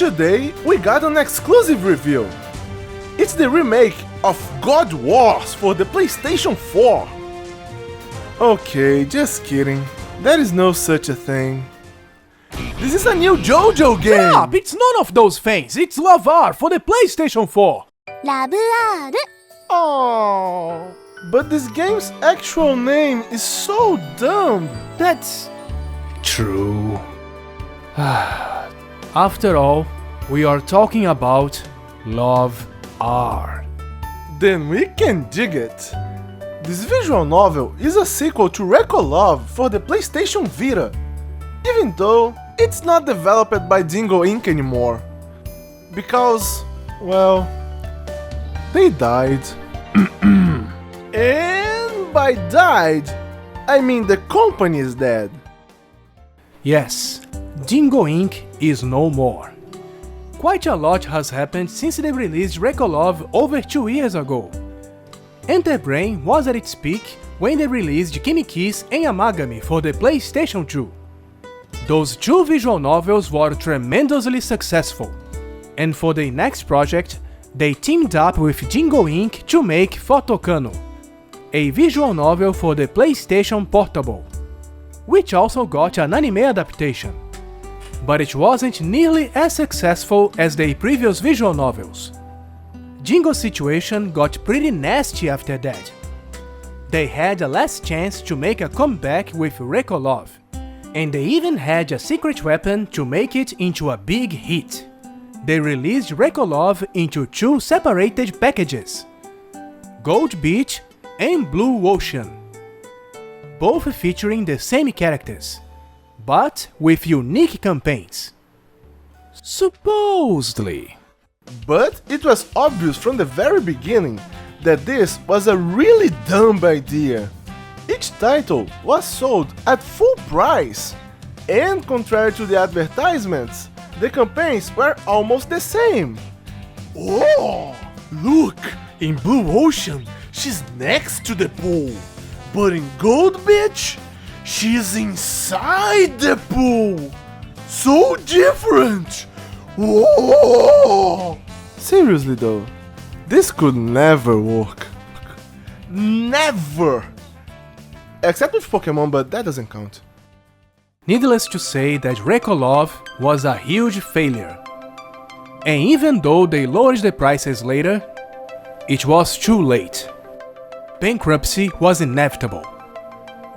today we got an exclusive review. It's the remake of God Wars for the PlayStation 4. Okay, just kidding. There is no such a thing. This is a new JoJo game! Stop! It's none of those things! It's LoveR for the PlayStation 4! ラブアール Oh, but this game's actual name is so dumb. That's true. After all, we are talking about LoveR. Then we can dig it. This visual novel is a sequel to Love for the PlayStation Vita, even though it's not developed by Dingo Inc. anymore. Because, well, they died. And by died, I mean the company is dead. Yes, Dingo Inc. is no more. Quite a lot has happened since they released Love over 2 years ago. Enterbrain was at its peak when they released Kimi Kiss and Amagami for the PlayStation 2. Those two visual novels were tremendously successful, and for their next project, they teamed up with Dingo Inc. to make Photokano, a visual novel for the PlayStation Portable, which also got an anime adaptation. But it wasn't nearly as successful as their previous visual novels. Dingo's situation got pretty nasty after that. They had a last chance to make a comeback with Love, and they even had a secret weapon to make it into a big hit. They released Love into 2 separated packages, Gold Beach and Blue Ocean, both featuring the same characters, but with unique campaigns. Supposedly. But it was obvious from the very beginning that this was a really dumb idea. Each title was sold at full price, and contrary to the advertisements, the campaigns were almost the same. Oh, look! In Blue Ocean, she's next to the pool, but in Gold Beach, she's inside the pool! So different! Whoa! Seriously though, this could never work. Never! Except with Pokemon, but that doesn't count. Needless to say that Love was a huge failure. And even though they lowered the prices later, it was too late. Bankruptcy was inevitable.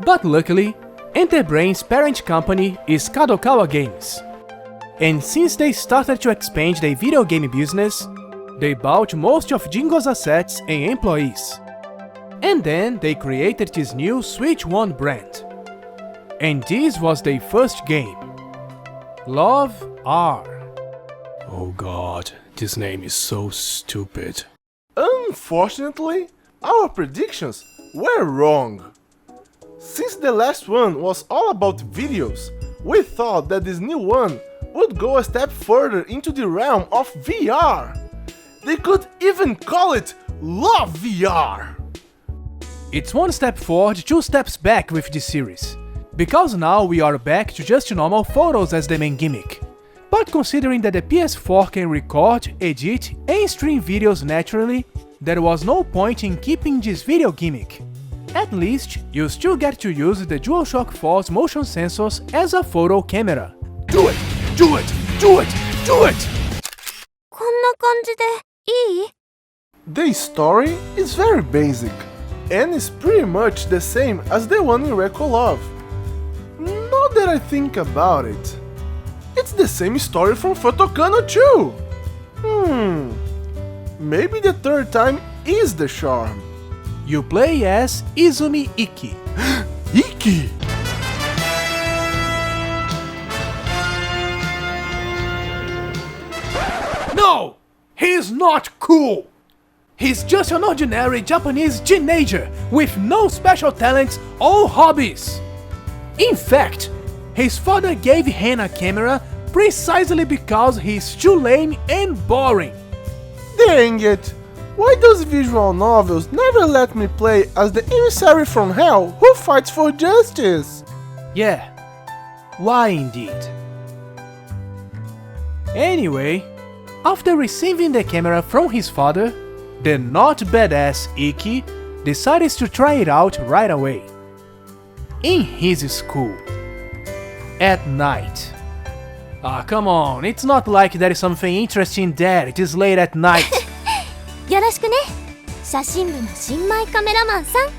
But luckily, Enterbrain's parent company is Kadokawa Games. And since they started to expand their video game business, they bought most of Dingo's assets and employees. And then they created this new Switch One brand. And this was their first game, LoveR. Oh god, this name is so stupid. Unfortunately, our predictions were wrong. Since the last one was all about videos, we thought that this new one would go a step further into the realm of VR. They could even call it LoveVR. It's 1 step forward, 2 steps back with this series, because now we are back to just normal photos as the main gimmick. But considering that the PS4 can record, edit, and stream videos naturally, there was no point in keeping this video gimmick. At least, you still get to use the DualShock 4's motion sensors as a photo camera. Do it! Do it! Do it! Do it! こんな感じでいい The story is very basic, and is pretty much the same as the one in Love. Now that I think about it, it's the same story from Photokano too! Maybe the third time is the charm. You play as Izumi Iki. Iki! No! He's not cool! He's just an ordinary Japanese teenager with no special talents or hobbies. In fact, his father gave him a camera precisely because he's too lame and boring. Dang it! Why does visual novels never let me play as the emissary from hell who fights for justice? Yeah, why indeed? Anyway, after receiving the camera from his father, the not badass Ikki decides to try it out right away. In his school. At night. Ah, come on, it's not like there is something interesting there, it is late at night. よろしくね。写真部の新米カメラマンさん。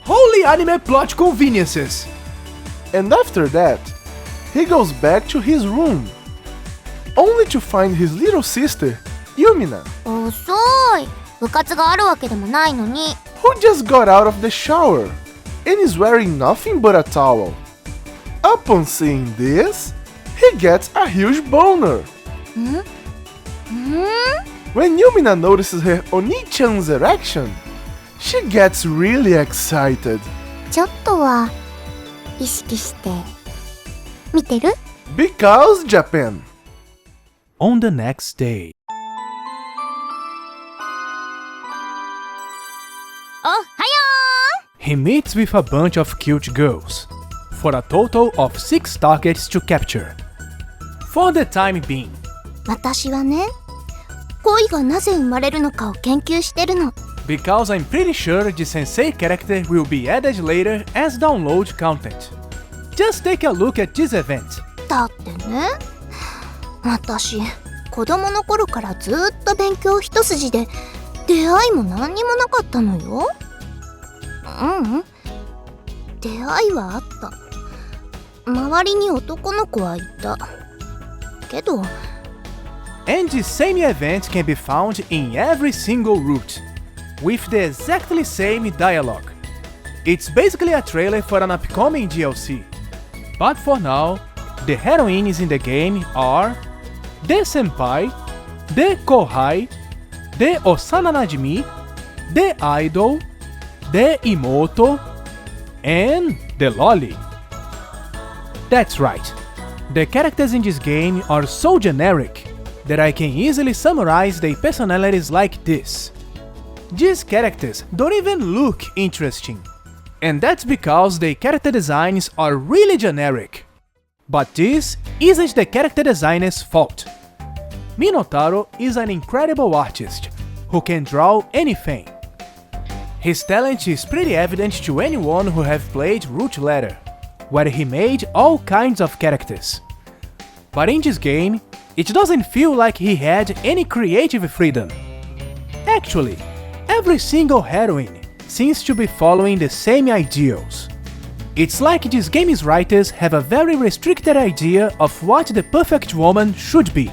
Holy anime plot conveniences! And after that, he goes back to his room, only to find his little sister, Yumina, 遅い。部活があるわけでもないのに。who just got out of the shower and is wearing nothing but a towel. Upon seeing this, he gets a huge boner. When Yumina notices her Oni-chan's erection, she gets really excited. ちょっとは意識して見てる？ Because Japan. On the next day. おはよ He meets with a bunch of cute girls, for a total of 6 targets to capture. For the time being, う。私はね、恋がなぜ生まれるのかを研究してるの。 because I'm pretty sure the sensei character will be added later as download content. Just take a look at this event. だってね、私子供の頃からずっと勉強一筋で出会いも何にもなかったのよ。出会いはあった。周りに男の子はいたけど、 And the same event can be found in every single route, with the exactly same dialogue. It's basically a trailer for an upcoming DLC. But for now, the heroines in the game are the senpai, the kohai, the osana najimi, the idol, the imoto, and the loli. That's right, the characters in this game are so generic that I can easily summarize their personalities like this. These characters don't even look interesting, and that's because their character designs are really generic. But this isn't the character designer's fault. Minotaro is an incredible artist who can draw anything. His talent is pretty evident to anyone who have played Root Letter, where he made all kinds of characters. But in this game, it doesn't feel like he had any creative freedom. Actually, every single heroine seems to be following the same ideals. It's like this game's writers have a very restricted idea of what the perfect woman should be.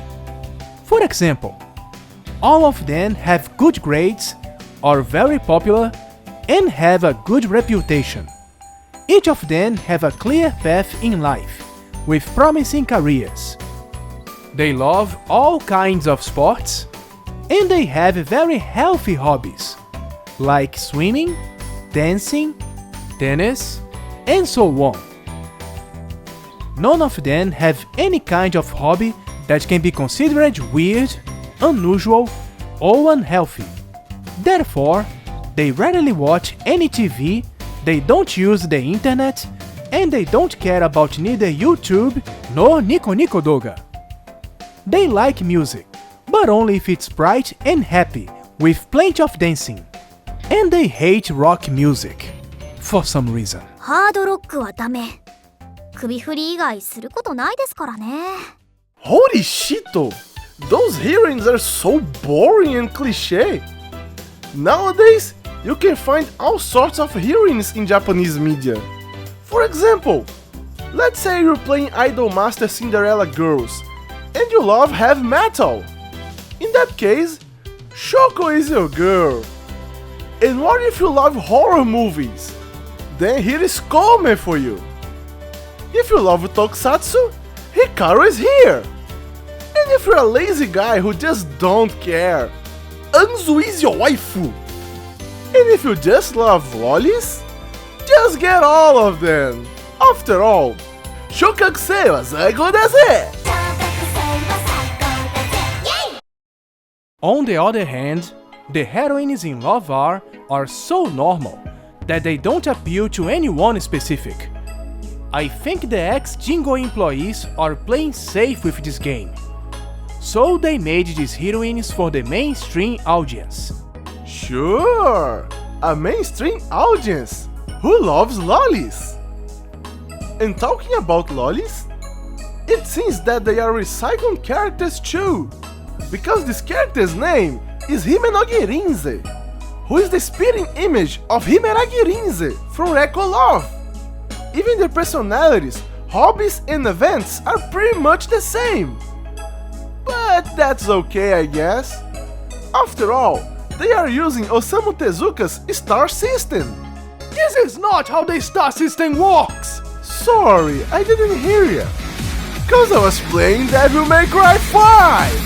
For example, all of them have good grades, are very popular, and have a good reputation. Each of them have a clear path in life, with promising careers. They love all kinds of sports, and they have very healthy hobbies, like swimming, dancing, tennis, and so on. None of them have any kind of hobby that can be considered weird, unusual, or unhealthy. Therefore, they rarely watch any TV, they don't use the internet, and they don't care about neither YouTube nor Nico Nico Doga. They like music, but only if it's bright and happy, with plenty of dancing. And they hate rock music, for some reason. ハードロックはダメ。首振り以外することないですからね。Holy shito! Those heroines are so boring and cliché. Nowadays, you can find all sorts of heroines in Japanese media. For example, let's say you're playing Idol Master Cinderella Girls, and you love heavy metal. In that case, Shoko is your girl. And what if you love horror movies? Then here is Kome for you. If you love Tokusatsu, Hikaru is here. And if you're a lazy guy who just don't care, Anzu is your waifu. And if you just love lollies, just get all of them. After all, Shokakusei wa saigou desu! On the other hand, the heroines in LoveR are so normal that they don't appeal to anyone specific. I think the ex-Jingo employees are playing safe with this game. So they made these heroines for the mainstream audience. Sure, a mainstream audience who loves lollies. And talking about lollies, it seems that they are recycled characters too, because this character's name is Hime no Gerinze, who is the spitting image of Himeragi Rinze from Love. Even their personalities, hobbies and events are pretty much the same. But that's okay, I guess. After all, they are using Osamu Tezuka's star system. This is not how the star system works! Sorry, I didn't hear you. Cause I was playing Devil May Cry 5!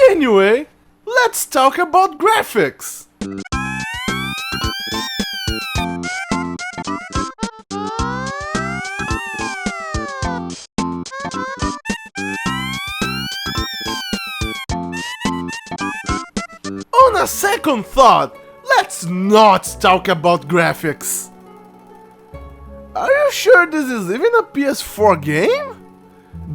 Anyway, let's talk about graphics! On a second thought, let's not talk about graphics! Are you sure this is even a PS4 game?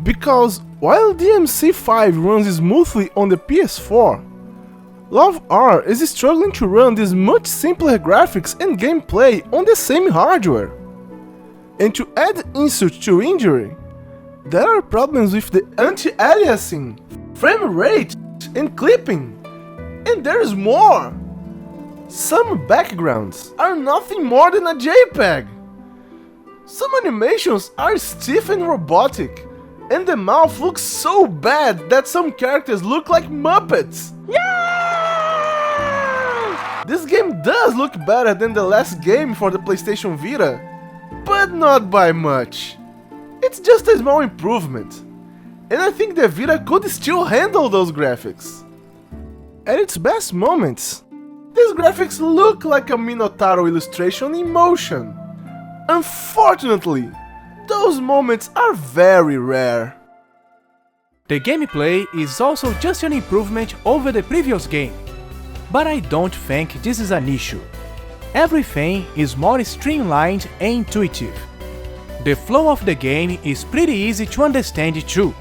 Because while DMC5 runs smoothly on the PS4, LoveR is struggling to run these much simpler graphics and gameplay on the same hardware. And to add insult to injury, there are problems with the anti-aliasing, frame rate, and clipping. And there's more! Some backgrounds are nothing more than a JPEG. Some animations are stiff and robotic, and the mouth looks so bad that some characters look like Muppets. Yeah! This game does look better than the last game for the PlayStation Vita, but not by much. It's just a small improvement, and I think the Vita could still handle those graphics. At its best moments, these graphics look like a Minotauro illustration in motion. Unfortunately, those moments are very rare. The gameplay is also just an improvement over the previous game, but I don't think this is an issue. Everything is more streamlined and intuitive. The flow of the game is pretty easy to understand too.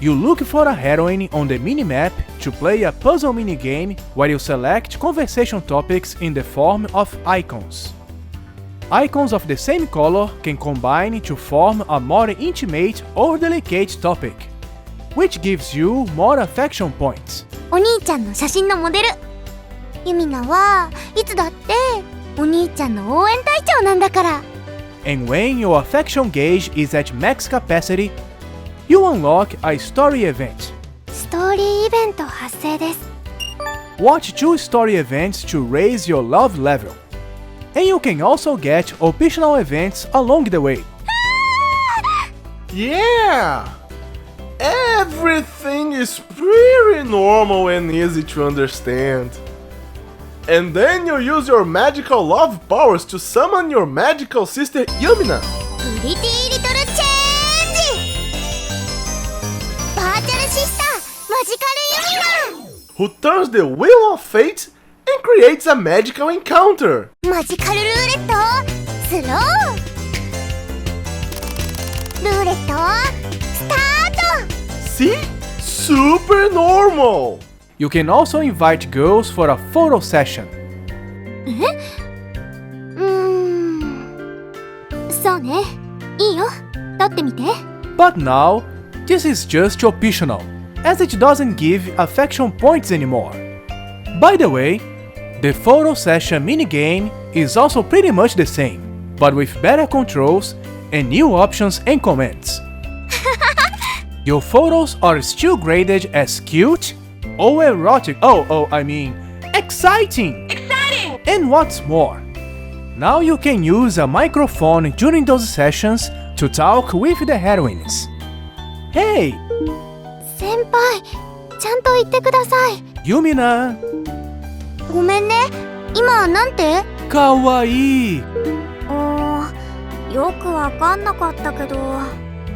You look for a heroine on the minimap to play a puzzle minigame where you select conversation topics in the form of icons. Icons of the same color can combine to form a more intimate or delicate topic, which gives you more affection points. お兄ちゃんの写真のモデル。ユミナはいつだってお兄ちゃんの応援隊長なんだから。And when your affection gauge is at max capacity, you unlock a story event. ストーリーイベント発生です。Watch 2 story events to raise your love level. And you can also get optional events along the way. Yeah! Everything is pretty normal and easy to understand. And then you use your magical love powers to summon your magical sister Yumina. プリティリトルチェンジバーチャルシスターマジカルユミナ Who turns the wheel of fate and creates a magical encounter. マジカルルーレットスロールーレットスタート See? Super normal! You can also invite girls for a photo session. そうねいいよ撮ってみて But now, this is just optional, as it doesn't give affection points anymore. By the way, the photo session minigame is also pretty much the same, but with better controls and new options and commands. Your photos are still graded as cute or erotic. Exciting! Exciting! And what's more, now you can use a microphone during those sessions to talk with the heroines. Hey! 先輩ちゃんと言ってください Yumina! ごめんね今なんて Kawaii! よくわかんなかったけど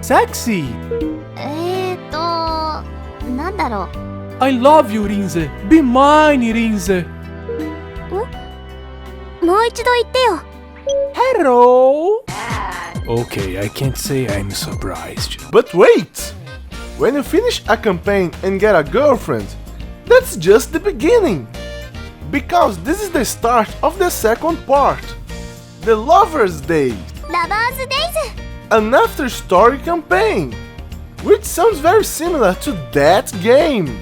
Sexy! なんだろう I love you, Rinze. Be mine, Rinze. もう一度言ってよ。 Hello. Okay, I can't say I'm surprised. But wait! When you finish a campaign and get a girlfriend, that's just the beginning! Because this is the start of the second part, the Lover's Day, ラバーズデイズ。 an after-story campaign, which sounds very similar to that game,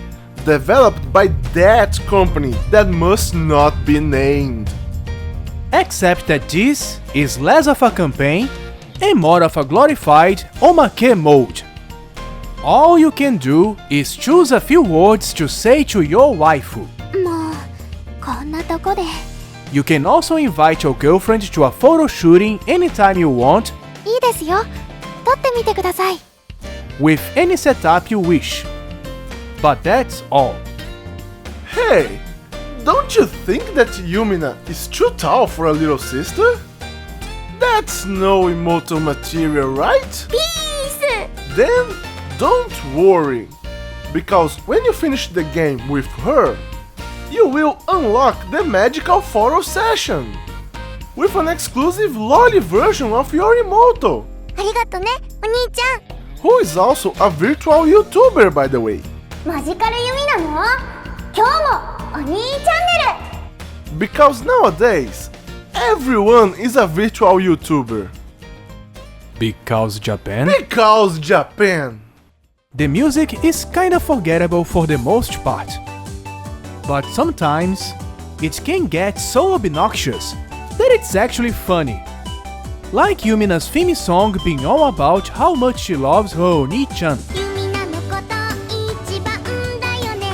developed by that company that must not be named. Except that this is less of a campaign and more of a glorified omake mode. All you can do is choose a few words to say to your waifu. もうこんなとこで。 You can also invite your girlfriend to a photo shooting anytime you want いいですよ。撮ってみてください。 with any setup you wish. But that's all. Hey, don't you think that Yumina is too tall for a little sister? That's no immortal material, right? ピース。 Then don't worry, because when you finish the game with her, you will unlock the magical photo session with an exclusive lolly version of your Emoto, ありがとね、お兄ちゃん。 who is also a virtual YouTuber, by the way. マジカルユミなの？今日もお兄チャンネル。 Because nowadays, everyone is a virtual YouTuber. Because Japan? Because Japan! The music is kinda forgettable for the most part. But sometimes, it can get so obnoxious that it's actually funny. Like Yumina's theme song being all about how much she loves her Oni-chan. ユミナのこと一番だよね。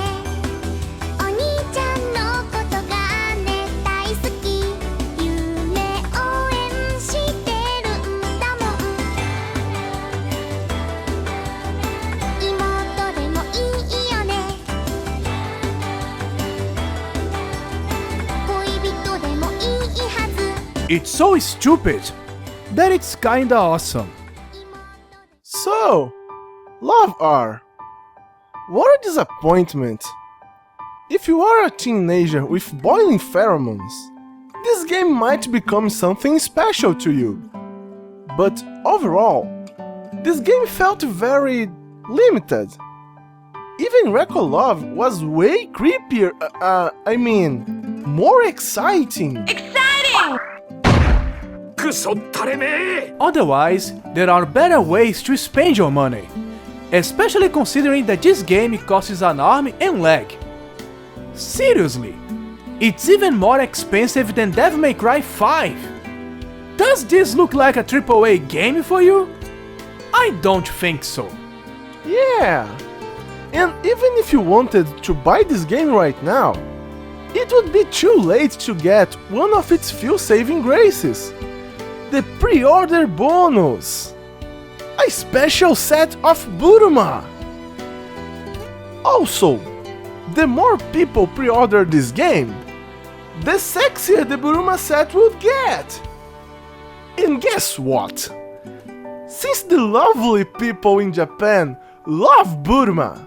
お兄ちゃんのことがね大好き。夢応援してるんだもん。妹でもいいよね。恋人でもいいはず。 It's so stupid that it's kinda awesome. So, LoveR, what a disappointment! If you are a teenager with boiling pheromones, this game might become something special to you. But overall, this game felt very limited. Even Record Love was way creepier, more exciting. Otherwise, there are better ways to spend your money. Especially considering that this game costs an arm and leg. Seriously, it's even more expensive than Devil May Cry 5. Does this look like a AAA game for you? I don't think so. Yeah, and even if you wanted to buy this game right now, it would be too late to get one of its few saving graces. The pre-order bonus! A special set of Buruma! Also, the more people pre-order this game, the sexier the Buruma set would get! And guess what? Since the lovely people in Japan love Buruma,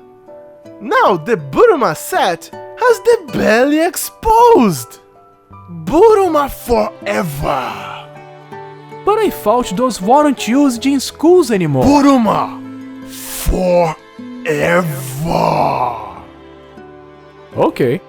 now the Buruma set has the belly exposed! Buruma forever! But I thought those weren't used in schools anymore. Buruma forever! Okay.